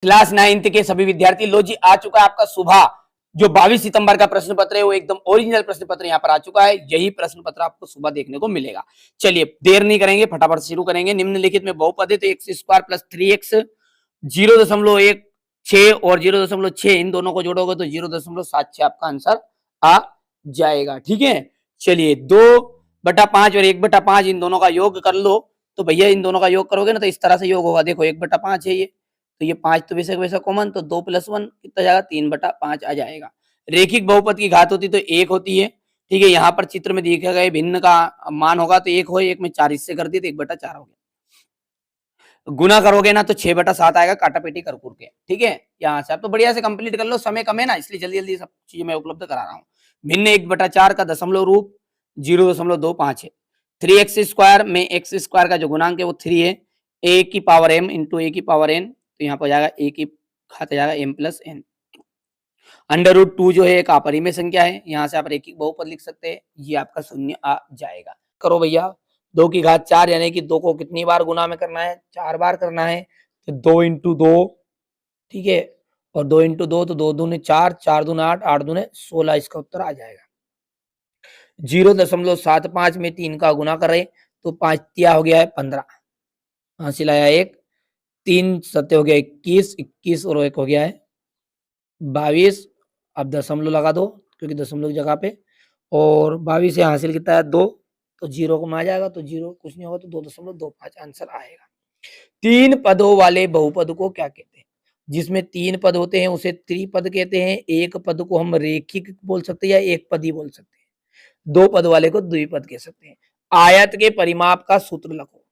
Class 9th के सभी विद्यार्थी, लो जी आ चुका है आपका सुबह जो 22 सितंबर का प्रश्न पत्र है, वो एकदम ओरिजिनल प्रश्न पत्र यहाँ पर आ चुका है। यही प्रश्न पत्र आपको सुबह देखने को मिलेगा। चलिए देर नहीं करेंगे, फटाफट शुरू करेंगे। निम्नलिखित में बहुपद है तो एक्स स्क्वायर प्लस 3x 0.16 और 0.6 इन दोनों को जोड़ोगे तो 0.76 आपका आंसर आ जाएगा। ठीक है, चलिए 2/5 और 1/5 इन दोनों का योग कर लो तो भैया इन दोनों का योग करोगे ना तो इस तरह से योग होगा। देखो 1/5 है ये, तो ये 5 तो वैसे वैसा कॉमन, तो 2 + 1 कितना जाएगा 3/5 आ जाएगा। रेखिक बहुपद की घात होती तो 1 होती है। ठीक है, यहाँ पर चित्र में दिखा गया भिन्न का मान होगा तो 1 हो, 1 में 4 इससे कर दिए तो 1/4 हो गया। गुना करोगे ना तो 6/7 आएगा काटा पेटी कर के। ठीक है, यहाँ से आप तो बढ़िया से कंप्लीट कर लो, समय कम है ना इसलिए जल्दी जल्दी सब चीजें मैं उपलब्ध करा रहा हूँ। भिन्न 1/4 का दशमलव रूप 0.25 है। 3x स्क्वायर में x स्क्वायर का जो गुणांक है वो 3 है। a की पावर m इंटू a की पावर n, तो यहाँ पर जाएगा a की घात जाएगा m प्लस n। √2 जो है एक अपरिमेय संख्या है, यहाँ से आप रेखिक बहुपद लिख सकते हैं, ये आपका शून्य आ जाएगा। करो भैया 2 की घात 4 यानी कि 2 को कितनी बार गुना में करना है, 4 बार करना है, तो 2 × 2। ठीक है, और 2 × 2 तो 2 दूने 4, 4 दूने 8, 8 दूने 16, इसका उत्तर आ जाएगा। 0.75 में 3 का गुना करें तो 5 तिया हो गया है 15, हासिल आया 1, 3 सत्य हो गया 21, 21 और 1 हो गया है 22। अब दशमलव लगा दो क्योंकि दशमलव की जगह पे, और 22 से हासिल कितना है 2, तो 0 को में आ जाएगा, तो 0 कुछ नहीं होगा तो 2.25 आंसर आएगा। 3 पदों वाले बहुपद को क्या कहते हैं? जिसमें 3 पद होते हैं उसे त्रिपद कहते हैं। एक पद को हम रेखिक बोल सकते हैं या एक पद ही बोल सकते हैं। 2 पद वाले को द्विपद कह सकते हैं। आयत के परिमाप का सूत्र लिखो।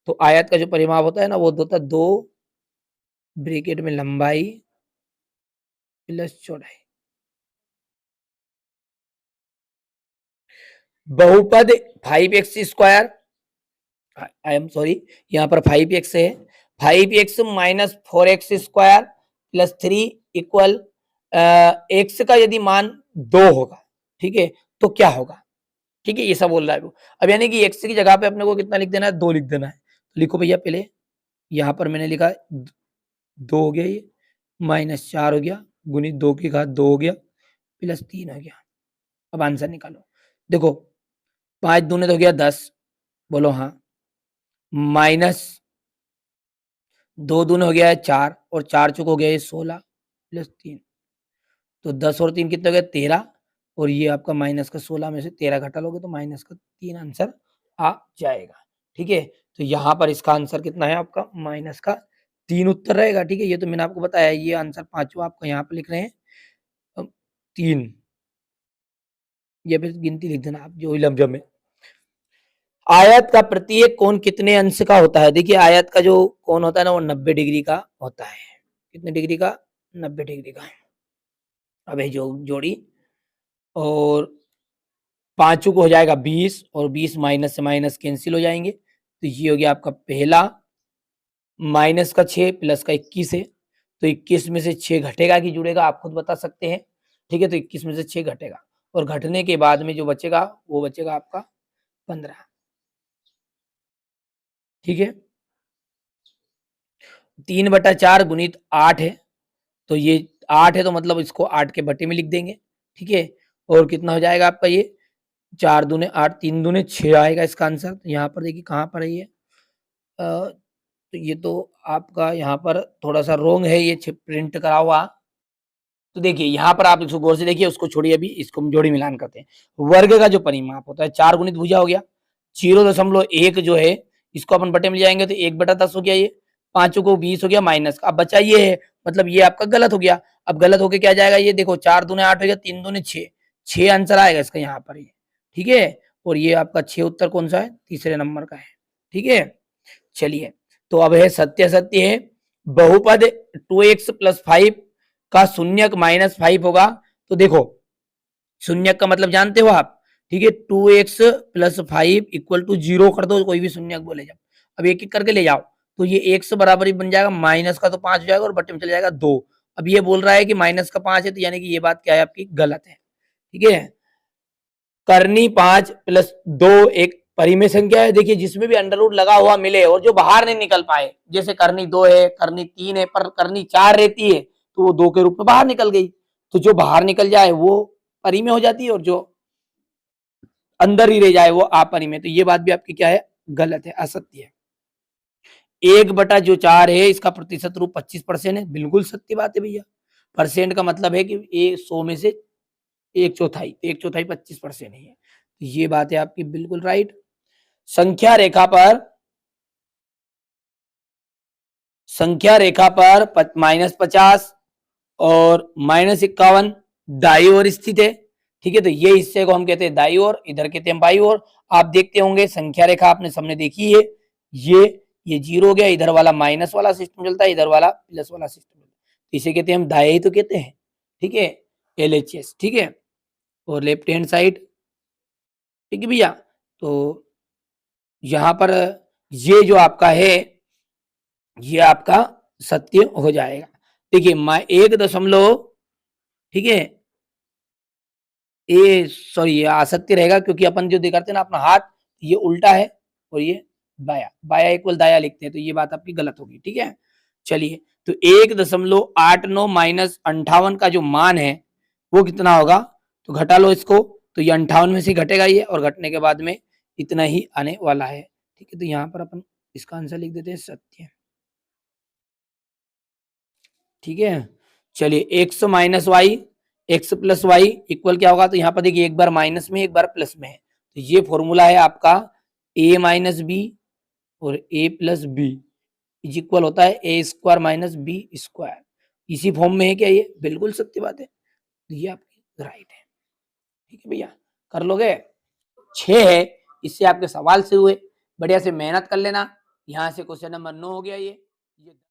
तो आयत का जो परिमाप होता है ना वो होता है 2 ब्रैकेट में लंबाई प्लस चौड़ाई। बहुपद 5x square, I am sorry यहाँ पर 5x है, 5x minus 4x square plus 3 equal x का यदि मान 2 होगा, ठीक है, तो क्या होगा? ठीक है, ये सब बोल रहा है वो। अब यानी कि x की जगह पे अपने को कितना लिख देना है, 2 लिख देना है। तो लिखो भैया पहले, यहाँ पर मैंने लिखा 2 हो गया, ये माइनस 4 हो गया, गुणित 2 की घात 2 हो गया, प्लस 3 हो गया। अब आंसर निकालो। देखो 5 दूने तो हो गया 10, बोलो हाँ, माइनस 2 दूने हो गया है 4 और 4 चौक हो गया है 16 प्लस 3, तो 10 और 3 कितने हो गया 13, और ये आपका माइनस का 16 में से 13 घटा लोगे तो माइनस का 3 आंसर आ जाएगा। ठीक है, तो यहाँ पर इसका आंसर कितना है आपका माइनस का 3 उत्तर रहेगा। ठीक है, ये तो मैंने आपको बताया, ये आंसर पांचवा आपका यहाँ पर लिख रहे हैं 3, ये फिर गिनती लिख देना आप जो लमजम में। आयत का प्रत्येक कोण कितने अंश का होता है? देखिए आयत का जो कोण होता है ना वो 90 डिग्री का होता है। कितने डिग्री का? 90 डिग्री का। अब ये जो जोड़ी, और पांचों को हो जाएगा 20, और 20 माइनस से माइनस कैंसिल हो जाएंगे, तो ये हो गया आपका पहला, माइनस का 6 प्लस का 21 है, तो 21 में से 6 घटेगा कि जुड़ेगा आप खुद बता सकते हैं। ठीक है, तो 21 में से 6 घटेगा, और घटने के बाद में जो बचेगा वो बचेगा आपका 15। ठीक है, 3/4 गुणित 8 है, तो ये 8 है तो मतलब इसको 8 के बटे में लिख देंगे। ठीक है, और कितना हो जाएगा आपका ये 4 दूने 8, 3 दूने 6 आएगा इसका आंसर। तो यहाँ पर देखिए कहाँ पर है ये, तो ये तो आपका यहाँ पर थोड़ा सा रोंग है, ये प्रिंट करा हुआ। तो देखिए यहाँ पर आप इसको गौर से देखिए, उसको छोड़िए, अभी इसको हम जोड़ी मिलान करते हैं। वर्ग का जो परिमाप होता है 4 गुणित भुजा हो गया, 0.1 जो है इसको अपन बटे में ले जाएंगे तो 1/10 हो गया, ये 5 को 20 हो गया माइनस का, अब बचा ये है, मतलब ये आपका गलत हो गया। अब गलत होके क्या जाएगा, ये देखो 4 दूने 8 हो गया, 3 दूने 6, 6 आंसर आएगा इसका यहाँ पर ये। ठीक है, और ये आपका 6 उत्तर कौन सा है, तीसरे नंबर का है। ठीक है, चलिए तो अब है सत्य सत्य है, बहुपद 2x + 5 का शून्यक -5 होगा। तो देखो शून्यक का मतलब जानते हो आप, ठीक है, 2x + 5 = 0 कर दो, कोई भी शून्यक बोले जब, अब एक एक करके ले जाओ, तो ये x बराबर ही बन जाएगा, माइनस का तो 5 हो जाएगा और बटे में चले जाएगा 2। अब ये बोल रहा है कि माइनस का 5 है, तो यानी कि ये बात क्या है आपकी गलत है। ठीक है, करनी 5 + 2 एक परिमेय संख्या है, देखिए जिसमें भी अंडर रूट लगा हुआ मिले और जो बाहर नहीं निकल पाए, जैसे करनी 2 है, करनी 3 है, पर करनी 4 रहती है तो वो 2 के रूप में बाहर निकल गई, तो जो बाहर निकल जाए वो परिमेय हो जाती है और जो अंदर ही रह जाए वो अपरिमेय। तो ये बात भी आपकी क्या है, गलत है, असत्य है। 1/4 है इसका प्रतिशत रूप 25% है, बिल्कुल सत्य बात है भैया। परसेंट का मतलब है कि ये 100 में से 1/4, 1/4 25% है। तो ये बात है आपकी बिल्कुल राइट। संख्या रेखा पर -50 और -51 दाई ओर स्थित है, ठीक है। तो ये हिस्से को हम कहते हैं दाई ओर, इधर कहते हैं बाई ओर। आप देखते होंगे संख्या रेखा आपने सामने देखी है, ये 0 हो गया, इधर वाला माइनस वाला सिस्टम चलता है, इधर वाला प्लस वाला सिस्टम चलता है, इसे कहते हैं हम दाई तो कहते हैं, ठीक है, LHS, ठीक है। और लेफ्ट हैंड साइड, ठीक है भैया। तो यहाँ पर ये जो आपका है ये आपका सत्य हो जाएगा। देखिए 1 ठीक है, ये सॉरी ये असत्य रहेगा क्योंकि अपन जो दिखाते हैं ना अपना हाथ, ये उल्टा है और ये बाया, बाया इक्वल दाया लिखते हैं, तो ये बात आपकी गलत होगी, ठीक है। चलिए, तो 1.89 माइनस 58 का जो मान है वो कितना होगा, तो घटा लो इसको, तो ये 58 में से घटेगा ये, और घटने के बाद में इतना ही आने वाला है, ठीक है। तो यहाँ पर अपन इसका आंसर लिख देते हैं सत्य, ठीक है। चलिए x minus Y, X plus Y equal क्या होगा, तो यहाँ पर देखिए एक बार माइनस में एक बार प्लस में है, तो ये फॉर्मूला है आपका a माइनस बी और a plus B is equal होता है A square minus B square. इसी फॉर्म में है क्या, ये बिल्कुल सत्य बात है, तो ये आपकी राइट है, ठीक है भैया, कर लोगे। 6 है, इससे आपके सवाल शुरू हुए, बढ़िया से मेहनत कर लेना। यहाँ से क्वेश्चन नंबर 9 हो गया ये